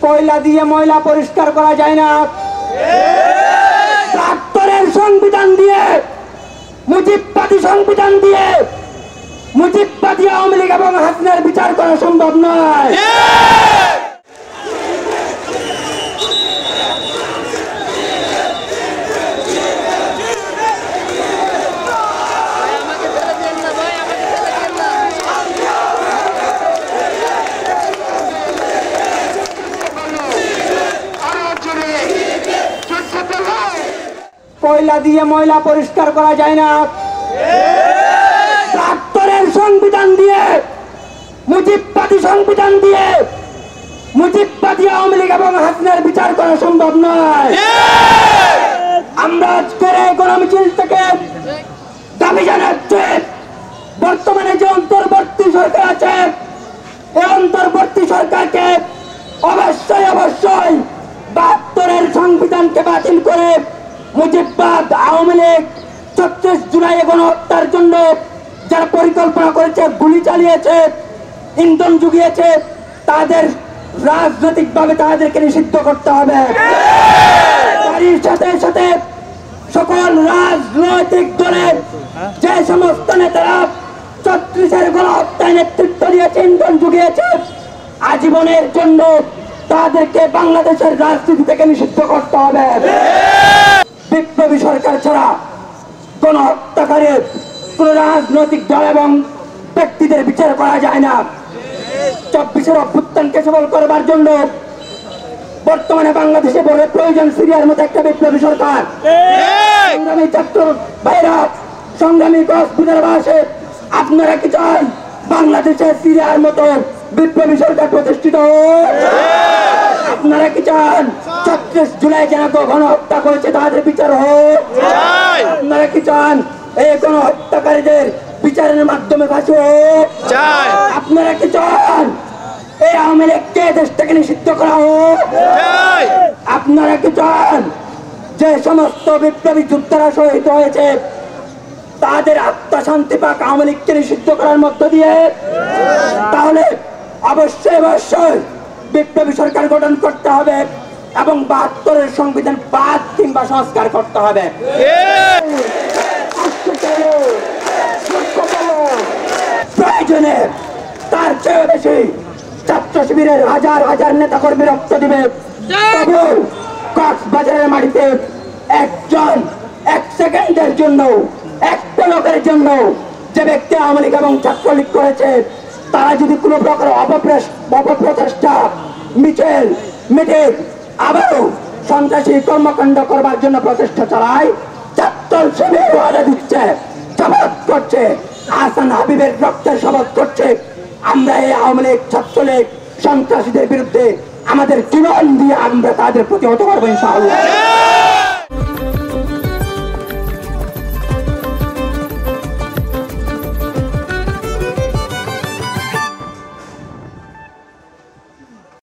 কয়লা দিয়ে ময়লা পরিষ্কার করা যায় না। প্রাক্তনের সংবিধান দিয়ে, মুজিববাদী সংবিধান দিয়ে মুজিববাদী আওয়ামী লীগ এবং হাসিনার বিচার করা সম্ভব নয়। কয়লা দিয়ে ময়লা পরিষ্কার করা যায় না। প্রাক্তনের সংবিধান দিয়ে, মুজিববাদী সংবিধান দিয়ে মুজিববাদী আওয়ামী লীগ এবং হাসিনার বিচার করা সম্ভব নয়। আমরা আজকের এই গণমিছিল থেকে দাবি জানাচ্ছি, বর্তমানে যে অন্তর্বর্তী সরকার আছে, এই অন্তর্বর্তী সরকারকে অবশ্যই ৭২-এর সংবিধানকে বাতিল করে মুজিববাদ আওয়ামী লীগ ৩৬ জুলাই গণহত্যার জন্য যারা পরিকল্পনা করেছে, গুলি চালিয়েছে, ইন্ধন জুগিয়েছে, তাদের রাজনৈতিকভাবে তাদেরকে নিষিদ্ধ করতে হবে। তারই সাথে সাথে সকল রাজনৈতিক দলের যে সমস্ত নেতারা ৩৬-এর গণহত্যায় নেতৃত্ব দিয়েছে, ইন্ধন জুগিয়েছে, আজীবনের জন্য তাদেরকে বাংলাদেশের রাজনীতি থেকে নিষিদ্ধ করতে হবে। বিপ্লবী সরকার ছাড়া গণহত্যাকারীর কোন রাজনৈতিক দল এবং ব্যক্তিদের বিচার করা যায় না। ২৪-এর অভ্যুত্থানকে সফল করবার জন্য বর্তমানে বাংলাদেশে বড় প্রয়োজন সিরিয়ার মতো একটা বিপ্লবী সরকার। সংগ্রামী ছাত্র ভাইরা, সংগ্রামী কক্সবাজারবাসী, আপনারা কি চান বাংলাদেশে সিরিয়ার মতো বিপ্লবী সরকার প্রতিষ্ঠিত হোক? আপনারা কি চান ৩৬ জুলাই যারা গণহত্যা করেছে তাদের বিচার হোক? আপনারা কি চান এই গণহত্যাকারীদের বিচারের মাধ্যমে ফাঁসি হোক? আপনারা কি চান এই আওয়ামী লীগকে দেশ থেকে নিষিদ্ধ করা হোক? আপনারা কি চান যে সমস্ত বিপ্লবী যোদ্ধারা শহীদ হয়েছে তাদের আত্মা শান্তি পাক আওয়ামী লীগকে নিষিদ্ধ করার মধ্য দিয়ে? তাহলে অবশ্যই বিপ্লবী সরকার গঠন করতে হবে এবং ৭২-এর সংবিধান বাদ কিংবা সংস্কার করতে হবে। প্রয়োজনে তার চেয়ে বেশি ছাত্র শিবিরের হাজার হাজার নেতা কর্মী রক্ত দিবে, তবু কক্সবাজারের মাটিতে একজন ১ সেকেন্ডের জন্য, একটা লোকের জন্য যে ব্যক্তি আওয়ামী লীগ এবং ছাত্রলীগ করেছে, তারা যদি কোনো প্রকার অপপ্রচেষ্টা, মিছিল, মিটিং, আবারও সন্ত্রাসী কর্মকাণ্ড করবার জন্য প্রচেষ্টা চালায়, ছাত্র শিবির ওয়াদা দিচ্ছে, শপথ করছে, আহসান হাবিবের রক্তের শপথ করছে, আমরা এই আওয়ামী লীগ, ছাত্রলীগ, সন্ত্রাসীদের বিরুদ্ধে আমাদের জীবন দিয়ে আমরা তাদের প্রতিহত করবো ইনশাআল্লাহ।